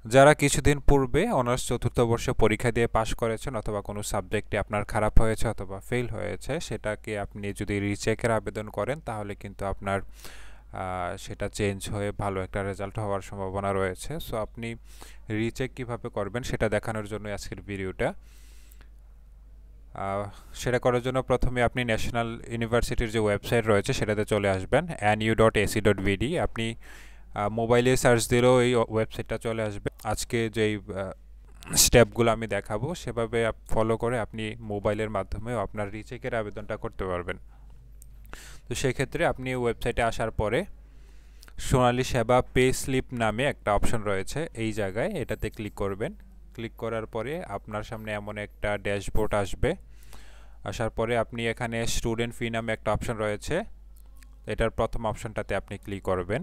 যারা কিছুদিন পূর্বে অনার্স চতুর্থ বর্ষে পরীক্ষা দিয়ে পাশ করেছেন অথবা কোনো সাবজেক্টে আপনার খারাপ হয়েছে অথবা ফেল হয়েছে, সেটাকে আপনি যদি রিচেকের আবেদন করেন তাহলে কিন্তু আপনার সেটা চেঞ্জ হয়ে ভালো একটা রেজাল্ট হওয়ার সম্ভাবনা রয়েছে। সো আপনি রিচেক কিভাবে করবেন সেটা দেখানোর জন্য আজকের ভিডিওটা। সেটা করার জন্য প্রথমে আপনি ন্যাশনাল ইউনিভার্সিটির যে ওয়েবসাইট রয়েছে সেটাতে চলে আসবেন, nu.ac.bd। আপনি মোবাইলে সার্চ দিলেও এই ওয়েবসাইটটা চলে আসবে। আজকে যেই স্টেপগুলো আমি দেখাবো সেভাবে ফলো করে আপনি মোবাইলের মাধ্যমেও আপনার রিচেকের আবেদনটা করতে পারবেন। তো সেক্ষেত্রে আপনি ওয়েবসাইটে আসার পরে সোনালী সেবা পে স্লিপ নামে একটা অপশন রয়েছে, এই জায়গায় এটাতে ক্লিক করবেন। ক্লিক করার পরে আপনার সামনে এমন একটা ড্যাশবোর্ড আসবে। আসার পরে আপনি এখানে স্টুডেন্ট ফি নামে একটা অপশন রয়েছে, এটার প্রথম অপশনটাতে আপনি ক্লিক করবেন।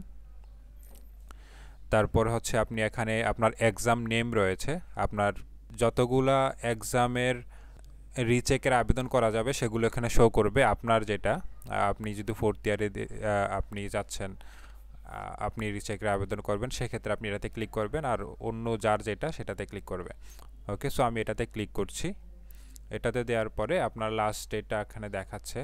তারপর হচ্ছে আপনি এখানে আপনার এক্সাম নেম রয়েছে, আপনার যতগুলা এক্সামের রিচেকের আবেদন করা যাবে সেগুলো এখানে শো করবে। আপনার যেটা, আপনি যদি ফোর্থ ইয়ারে আপনি যাচ্ছেন, আপনি রিচেকের আবেদন করবেন, সেক্ষেত্রে আপনি এটাতে ক্লিক করবেন, আর অন্য যার যেটা সেটাতে ক্লিক করবে। ওকে, সো আমি এটাতে ক্লিক করছি। এটাতে দেওয়ার পরে আপনার লাস্ট ডেটটা এখানে দেখাচ্ছে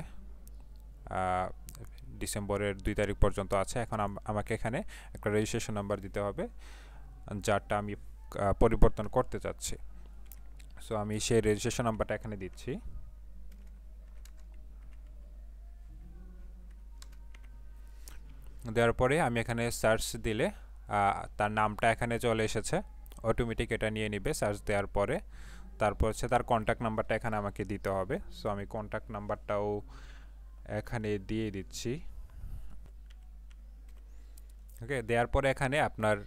ডিসেম্বরের 2 তারিখ পর্যন্ত আছে। এখন আমাকে এখানে একটা রেজিস্ট্রেশন নাম্বার দিতে হবে, যারটা আমি পরিবর্তন করতে চাচ্ছি। সো আমি সেই রেজিস্ট্রেশন নাম্বারটা এখানে দিচ্ছি। দেওয়ার পরে আমি এখানে সার্চ দিলে তার নামটা এখানে চলে এসেছে, অটোমেটিক এটা নিয়ে নিবে সার্চ দেওয়ার পরে। তারপর হচ্ছে তার কন্ট্যাক্ট নাম্বারটা এখানে আমাকে দিতে হবে। সো আমি কন্ট্যাক্ট নাম্বারটাও এখানে দিয়ে দিচ্ছি। ওকে, দেওয়ার পরে এখানে আপনার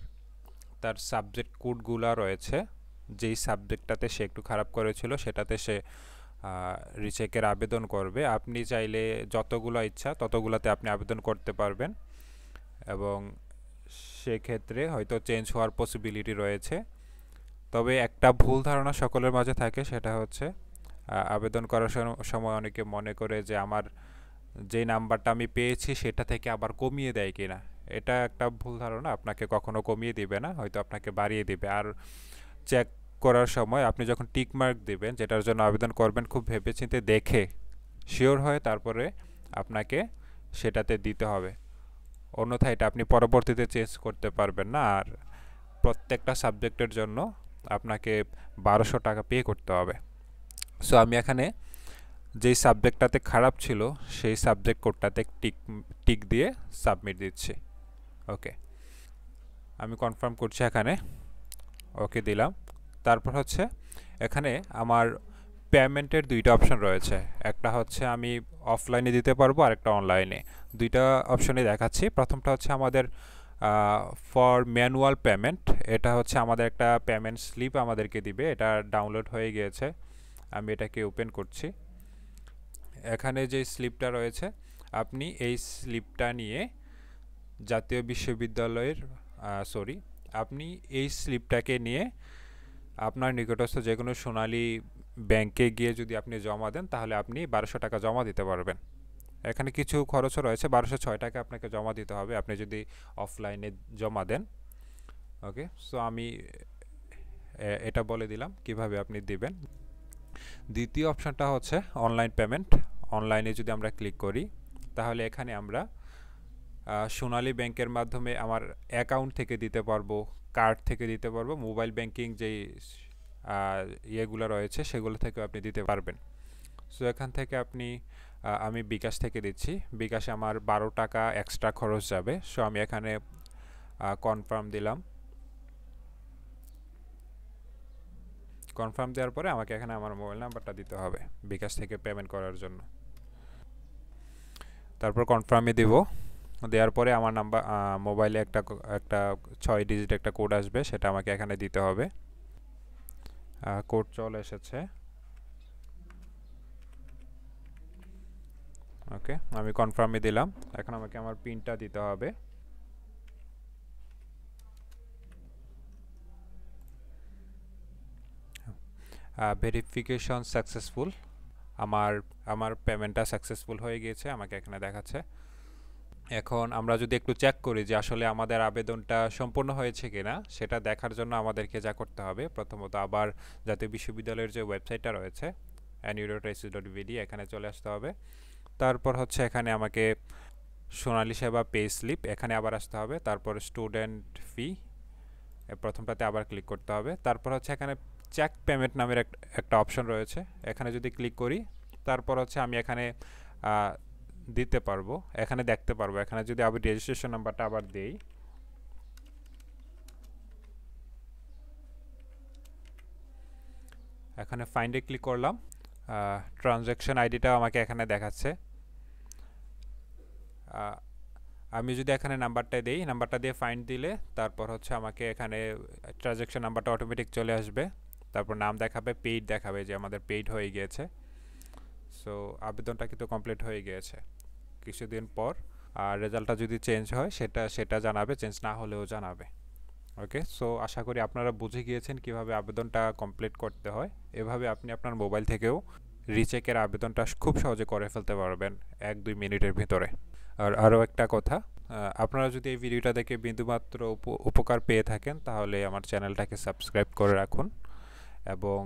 তার সাবজেক্ট কোডগুলো রয়েছে, যেই সাবজেক্টটাতে সে একটু খারাপ করেছিল সেটাতে সে রিচেকের আবেদন করবে। আপনি চাইলে যতগুলো ইচ্ছা ততগুলোতে আপনি আবেদন করতে পারবেন, এবং সেক্ষেত্রে হয়তো চেঞ্জ হওয়ার পসিবিলিটি রয়েছে। তবে একটা ভুল ধারণা সকলের মাঝে থাকে, সেটা হচ্ছে আবেদন করার সময় অনেকে মনে করে যে আমার যে নাম্বারটা আমি পেয়েছি সেটা থেকে আবার কমিয়ে দেয় কিনা। এটা একটা ভুল ধারণা, আপনাকে কখনো কমিয়ে দিবে না, হয়তো আপনাকে বাড়িয়ে দিবে। আর চেক করার সময় আপনি যখন টিক মার্ক দিবেন, যেটার জন্য আবেদন করবেন, খুব ভেবেচিন্তে দেখে শিওর হয় তারপরে আপনাকে সেটাতে দিতে হবে। অন্যথায় এটা আপনি পরবর্তীতে চেঞ্জ করতে পারবেন না। আর প্রত্যেকটা সাবজেক্টের জন্য আপনাকে 1200 টাকা পে করতে হবে। সো আমি এখানে যেই সাবজেক্টটাতে খারাপ ছিল সেই সাবজেক্ট কোডটাতে টিক দিয়ে সাবমিট দিচ্ছি। ওকে, আমি কনফার্ম করছি এখানে, ওকে দিলাম। তারপর হচ্ছে এখানে আমার পেমেন্টের দুইটা অপশন রয়েছে, একটা হচ্ছে আমি অফলাইনে দিতে পারবো আর একটা অনলাইনে। দুইটা অপশনে দেখাচ্ছি। প্রথমটা হচ্ছে আমাদের ফর ম্যানুয়াল পেমেন্ট। এটা হচ্ছে আমাদের একটা পেমেন্ট স্লিপ আমাদেরকে দিবে, এটা ডাউনলোড হয়ে গিয়েছে। আমি এটাকে ওপেন করছি। এখানে যে স্লিপটা রয়েছে, আপনি এই স্লিপটা নিয়ে জাতীয় বিশ্ববিদ্যালয়ের সরি আপনি এই স্লিপটাকে নিয়ে আপনার নিকটস্থ যে কোনো সোনালী ব্যাংকে গিয়ে যদি আপনি জমা দেন তাহলে আপনি 1200 টাকা জমা দিতে পারবেন। এখানে কিছু খরচও রয়েছে, 1206 টাকা আপনাকে জমা দিতে হবে আপনি যদি অফলাইনে জমা দেন। ওকে, সো আমি এটা বলে দিলাম কিভাবে আপনি দিবেন। দ্বিতীয় অপশনটা হচ্ছে অনলাইন পেমেন্ট। অনলাইনে যদি আমরা ক্লিক করি তাহলে এখানে আমরা সোনালী ব্যাংকের মাধ্যমে আমার অ্যাকাউন্ট থেকে দিতে পারবো, কার্ড থেকে দিতে পারবো, মোবাইল ব্যাংকিং যেই ইয়েগুলো রয়েছে সেগুলো থেকেও আপনি দিতে পারবেন। সো এখান থেকে আপনি আমি বিকাশ থেকে দিচ্ছি। বিকাশে আমার 12 টাকা এক্সট্রা খরচ যাবে। সো আমি এখানে কনফার্ম দিলাম। কনফার্ম দেওয়ার পরে আমাকে এখানে আমার মোবাইল নাম্বারটা দিতে হবে বিকাশ থেকে পেমেন্ট করার জন্য। তারপর কনফার্মে দিব। দেওয়ার পরে আমার নাম্বার মোবাইলে একটা একটা 6 ডিজিট একটা কোড আসবে, সেটা আমাকে এখানে দিতে হবে। কোড চলে এসেছে। ওকে, আমি কনফার্মে দিলাম। এখন আমাকে আমার পিনটা দিতে হবে। Verification successful. আমার আমার পেমেন্টটা সাকসেসফুল হয়ে গিয়েছে, আমাকে এখানে দেখাচ্ছে। এখন আমরা যদি একটু চেক করি যে আসলে আমাদের আবেদনটা সম্পূর্ণ হয়েছে কিনা, সেটা দেখার জন্য আমাদেরকে যা করতে হবে, প্রথমত আবার জাতীয় বিশ্ববিদ্যালয়ের যে ওয়েবসাইটটা রয়েছে nu.ac.bd, এখানে চলে আসতে হবে। তারপর হচ্ছে এখানে আমাকে সোনালী সেবা পে স্লিপ, এখানে আবার আসতে হবে। তারপর স্টুডেন্ট ফি, প্রথমটাতে আবার ক্লিক করতে হবে। তারপর হচ্ছে এখানে চেক পেমেন্ট নামের একটা অপশন রয়েছে, এখানে যদি ক্লিক করি, তারপর হচ্ছে আমি এখানে দিতে পারবো, এখানে দেখতে পারবো। এখানে যদি আবার রেজিস্ট্রেশন নাম্বারটা আবার দেই, এখানে ফাইন্ডে ক্লিক করলাম, ট্রানজ্যাকশন আইডিটাও আমাকে এখানে দেখাচ্ছে। আমি যদি এখানে নাম্বারটা দিই, নাম্বারটা দিয়ে ফাইন্ড দিলে তারপর হচ্ছে আমাকে এখানে ট্রানজ্যাকশন নাম্বারটা অটোমেটিক চলে আসবে। তারপর নাম দেখাবে, পেইড দেখাবে যে আমাদের পেইড হয়ে গিয়েছে। সো আবেদনটা কিন্তু কমপ্লিট হয়ে গিয়েছে। কিছুদিন পর আর রেজাল্টটা যদি চেঞ্জ হয় সেটা জানাবে, চেঞ্জ না হলেও জানাবে। ওকে, সো আশা করি আপনারা বুঝে গিয়েছেন কিভাবে আবেদনটা কমপ্লিট করতে হয়। এভাবে আপনি আপনার মোবাইল থেকেও রিচেকের আবেদনটা খুব সহজে করে ফেলতে পারবেন 1-2 মিনিটের ভিতরে। আর আরও একটা কথা, আপনারা যদি এই ভিডিওটা দেখে বিন্দুমাত্র উপকার পেয়ে থাকেন, তাহলে আমার চ্যানেলটাকে সাবস্ক্রাইব করে রাখুন। এবং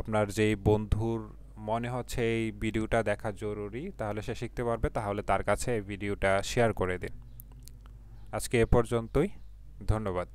আপনার যেই বন্ধুর মনে হচ্ছে এই ভিডিওটা দেখা জরুরি, তাহলে সে শিখতে পারবে, তাহলে তার কাছে এই ভিডিওটা শেয়ার করে দিন। আজকে এ পর্যন্তই, ধন্যবাদ।